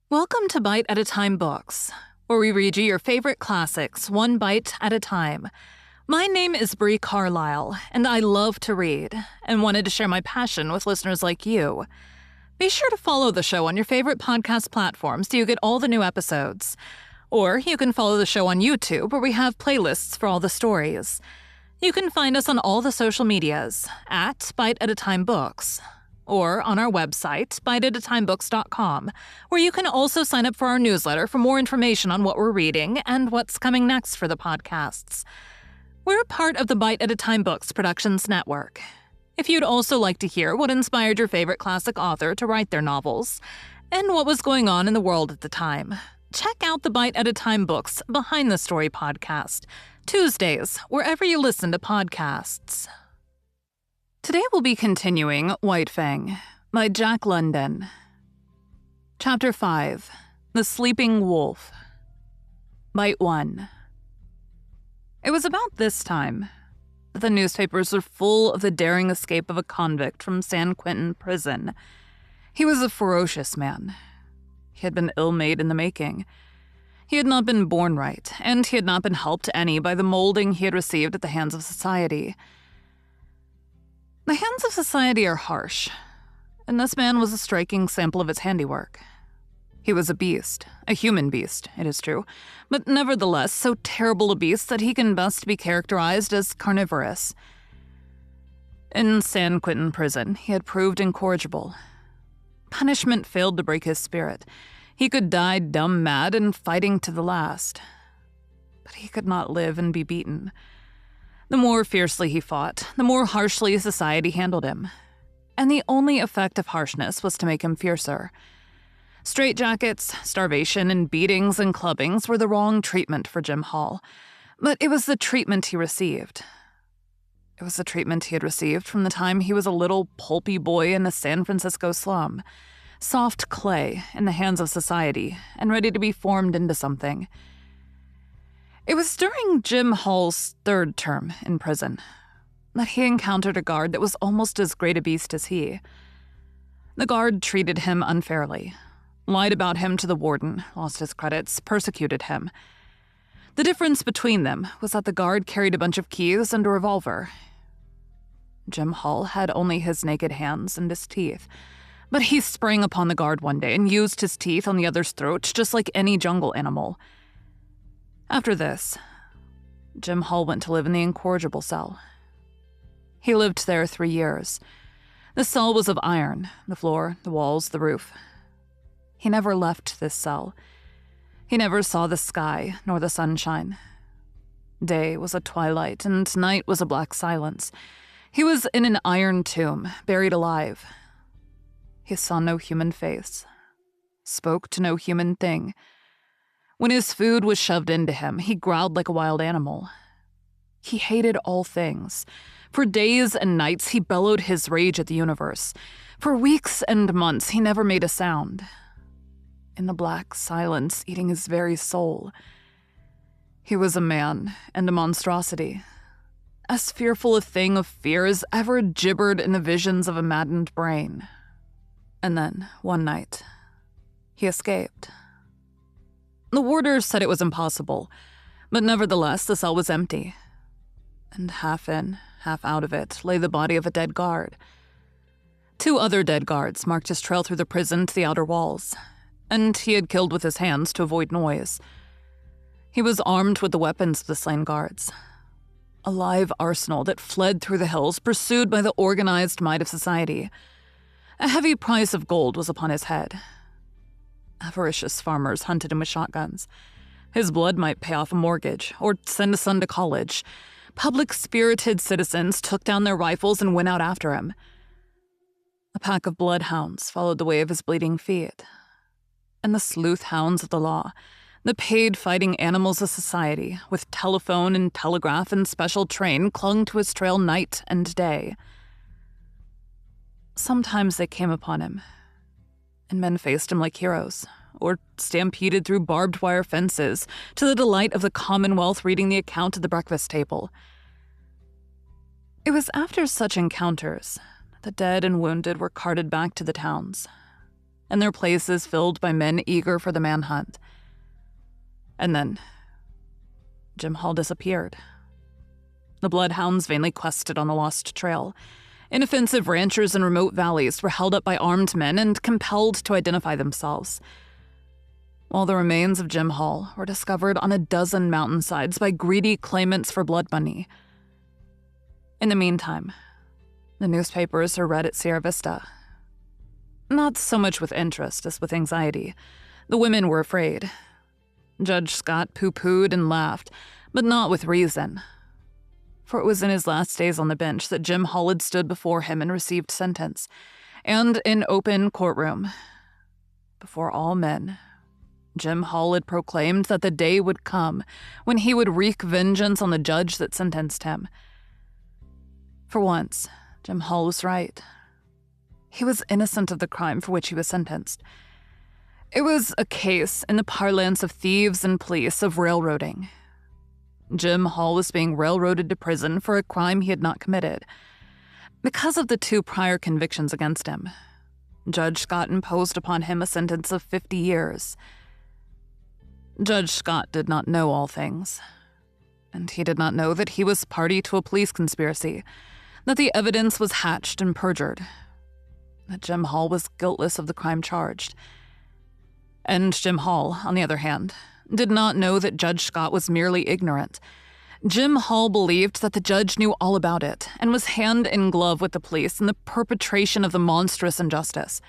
Welcome to Bite at a Time Books, where we read you your favorite classics one bite at a time. My name is Bree Carlile, and I love to read, and wanted to share my passion with listeners like you. Be sure to follow the show on your favorite podcast platform so you get all the new episodes. Or you can follow the show on YouTube, where we have playlists for all the stories. You can find us on all the social medias at Bite at a Time Books, or on our website, biteatatimebooks.com, where you can also sign up for our newsletter for more information on what we're reading and what's coming next for the podcasts. We're part of the Bite at a Time Books Productions Network. If you'd also like to hear what inspired your favorite classic author to write their novels, and what was going on in the world at the time, check out the Bite at a Time Books Behind the Story podcast, Tuesdays, wherever you listen to podcasts. Today we'll be continuing White Fang by Jack London. Chapter 5, The Sleeping Wolf. Bite 1. It was about this time that the newspapers were full of the daring escape of a convict from San Quentin prison. He was a ferocious man. He had been ill-made in the making. He had not been born right, and he had not been helped any by the molding he had received at the hands of society. The hands of society are harsh, and this man was a striking sample of its handiwork. He was a beast, a human beast, it is true, but nevertheless so terrible a beast that he can best be characterized as carnivorous. In San Quentin prison, he had proved incorrigible. Punishment failed to break his spirit. He could die dumb mad and fighting to the last. But he could not live and be beaten. The more fiercely he fought, the more harshly society handled him. And the only effect of harshness was to make him fiercer. Straitjackets, starvation, and beatings and clubbings were the wrong treatment for Jim Hall, but it was the treatment he received. It was the treatment he had received from the time he was a little pulpy boy in a San Francisco slum, soft clay in the hands of society and ready to be formed into something. It was during Jim Hall's third term in prison that he encountered a guard that was almost as great a beast as he. The guard treated him unfairly, lied about him to the warden, lost his credits, persecuted him. The difference between them was that the guard carried a bunch of keys and a revolver. Jim Hall had only his naked hands and his teeth, but he sprang upon the guard one day and used his teeth on the other's throat just like any jungle animal. After this, Jim Hall went to live in the incorrigible cell. He lived there 3 years. The cell was of iron, the floor, the walls, the roof. He never left this cell. He never saw the sky nor the sunshine. Day was a twilight, and night was a black silence. He was in an iron tomb, buried alive. He saw no human face, spoke to no human thing. When his food was shoved into him, he growled like a wild animal. He hated all things. For days and nights, he bellowed his rage at the universe. For weeks and months, he never made a sound. In the black silence, eating his very soul. He was a man and a monstrosity, as fearful a thing of fear as ever gibbered in the visions of a maddened brain. And then, one night, he escaped. The warders said it was impossible, but nevertheless the cell was empty. And half in, half out of it lay the body of a dead guard. 2 other dead guards marked his trail through the prison to the outer walls, and he had killed with his hands to avoid noise. He was armed with the weapons of the slain guards. A live arsenal that fled through the hills, pursued by the organized might of society. A heavy price of gold was upon his head. Avaricious farmers hunted him with shotguns. His blood might pay off a mortgage or send a son to college. Public-spirited citizens took down their rifles and went out after him. A pack of bloodhounds followed the way of his bleeding feet. And the sleuth hounds of the law, the paid fighting animals of society, with telephone and telegraph and special train, clung to his trail night and day. Sometimes they came upon him, and men faced him like heroes, or stampeded through barbed wire fences, to the delight of the Commonwealth reading the account at the breakfast table. It was after such encounters that the dead and wounded were carted back to the towns. and their places filled by men eager for the manhunt. And then Jim Hall disappeared. The bloodhounds vainly quested on the lost trail. Inoffensive ranchers in remote valleys were held up by armed men and compelled to identify themselves, while the remains of Jim Hall were discovered on a dozen mountainsides by greedy claimants for blood money. In the meantime, the newspapers were read at Sierra Vista. Not so much with interest as with anxiety. The women were afraid. Judge Scott pooh-poohed and laughed, but not with reason. For it was in his last days on the bench that Jim Hall had stood before him and received sentence. And in open courtroom, before all men, Jim Hall had proclaimed that the day would come when he would wreak vengeance on the judge that sentenced him. For once, Jim Hall was right. He was innocent of the crime for which he was sentenced. It was a case, in the parlance of thieves and police, of railroading. Jim Hall was being railroaded to prison for a crime he had not committed. Because of the 2 prior convictions against him, Judge Scott imposed upon him a sentence of 50 years. Judge Scott did not know all things, and he did not know that he was party to a police conspiracy, that the evidence was hatched and perjured, that Jim Hall was guiltless of the crime charged. And Jim Hall, on the other hand, did not know that Judge Scott was merely ignorant. Jim Hall believed that the judge knew all about it and was hand in glove with the police in the perpetration of the monstrous injustice.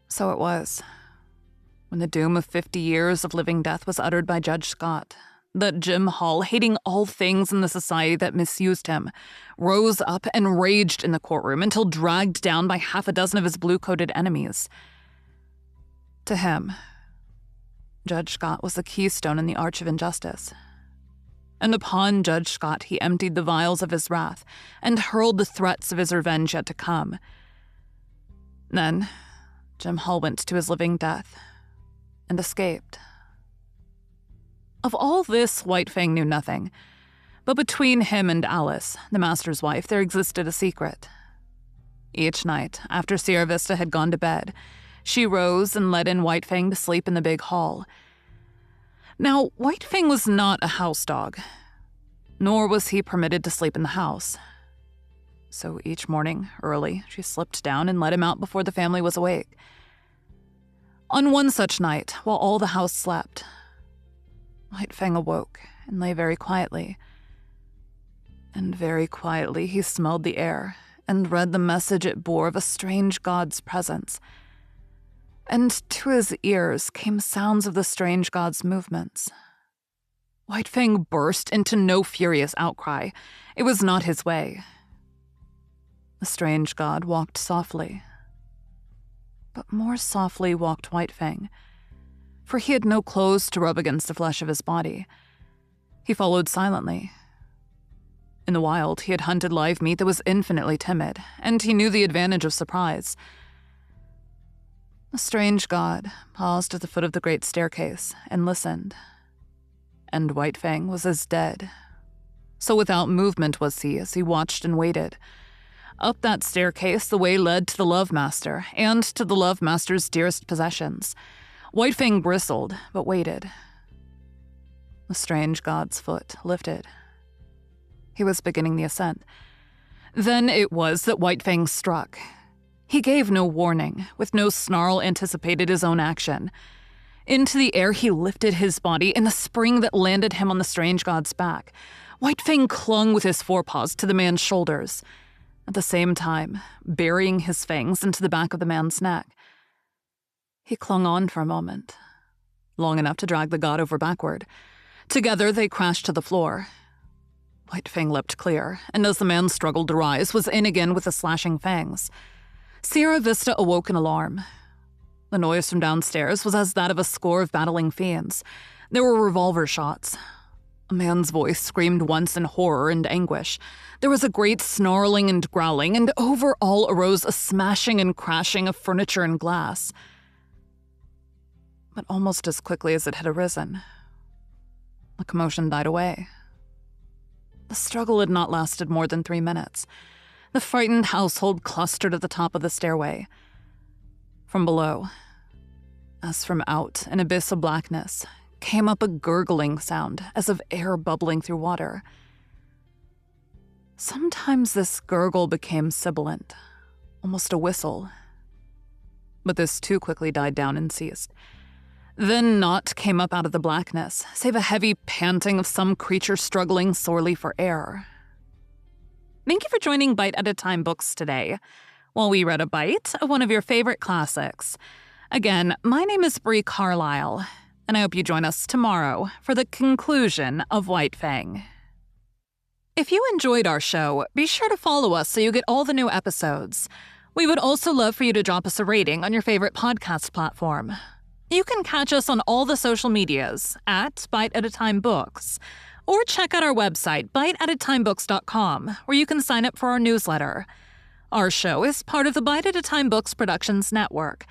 So it was, when the doom of 50 years of living death was uttered by Judge Scott, that Jim Hall, hating all things in the society that misused him, rose up and raged in the courtroom until dragged down by half a dozen of his blue-coated enemies. To him, Judge Scott was the keystone in the arch of injustice. And upon Judge Scott he emptied the vials of his wrath and hurled the threats of his revenge yet to come. Then Jim Hall went to his living death and escaped. Of all this, White Fang knew nothing, but between him and Alice, the master's wife, there existed a secret. Each night, after Sierra Vista had gone to bed, she rose and let in White Fang to sleep in the big hall. Now, White Fang was not a house dog, nor was he permitted to sleep in the house. So each morning, early, she slipped down and let him out before the family was awake. On one such night, while all the house slept, White Fang awoke and lay very quietly. And very quietly he smelled the air and read the message it bore of a strange god's presence. And to his ears came sounds of the strange god's movements. White Fang burst into no furious outcry. It was not his way. The strange god walked softly. But more softly walked White Fang, for he had no clothes to rub against the flesh of his body. He followed silently. In the wild, he had hunted live meat that was infinitely timid, and he knew the advantage of surprise. The strange god paused at the foot of the great staircase and listened. And White Fang was as dead. So without movement was he as he watched and waited. Up that staircase, the way led to the Love Master, and to the Love Master's dearest possessions. White Fang bristled, but waited. The strange god's foot lifted. He was beginning the ascent. Then it was that White Fang struck. He gave no warning, with no snarl anticipated his own action. Into the air he lifted his body in the spring that landed him on the strange god's back. White Fang clung with his forepaws to the man's shoulders, at the same time burying his fangs into the back of the man's neck. He clung on for a moment, long enough to drag the god over backward. Together they crashed to the floor. White Fang leapt clear, and as the man struggled to rise, was in again with the slashing fangs. Sierra Vista awoke in alarm. The noise from downstairs was as that of a score of battling fiends. There were revolver shots. A man's voice screamed once in horror and anguish. There was a great snarling and growling, and over all arose a smashing and crashing of furniture and glass. But almost as quickly as it had arisen, the commotion died away. The struggle had not lasted more than 3 minutes. The frightened household clustered at the top of the stairway. from below. As from out an abyss of blackness came up a gurgling sound as of air bubbling through water. Sometimes this gurgle became sibilant, almost a whistle. But this too quickly died down and ceased. Then naught came up out of the blackness, save a heavy panting of some creature struggling sorely for air. Thank you for joining Bite at a Time Books today, while we read a bite of one of your favorite classics. Again, my name is Bree Carlile, and I hope you join us tomorrow for the conclusion of White Fang. If you enjoyed our show, be sure to follow us so you get all the new episodes. We would also love for you to drop us a rating on your favorite podcast platform. You can catch us on all the social medias at Bite at a Time Books, or check out our website, biteatatimebooks.com, where you can sign up for our newsletter. Our show is part of the Bite at a Time Books Productions Network.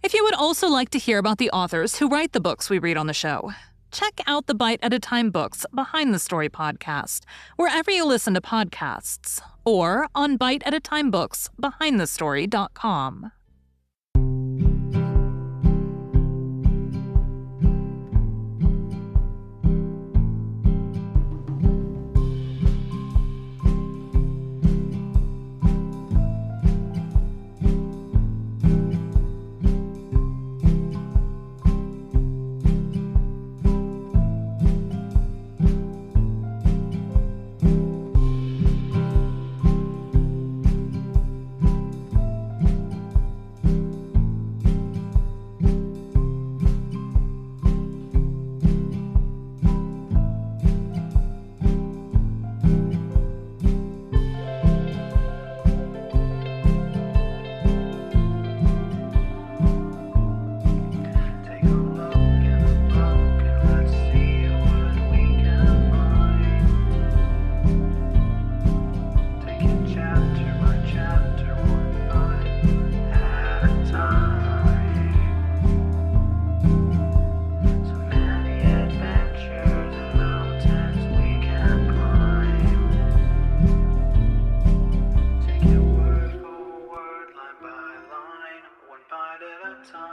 If you would also like to hear about the authors who write the books we read on the show, check out the Bite at a Time Books Behind the Story podcast, wherever you listen to podcasts, or on biteatatimebooksbehindthestory.com. Time.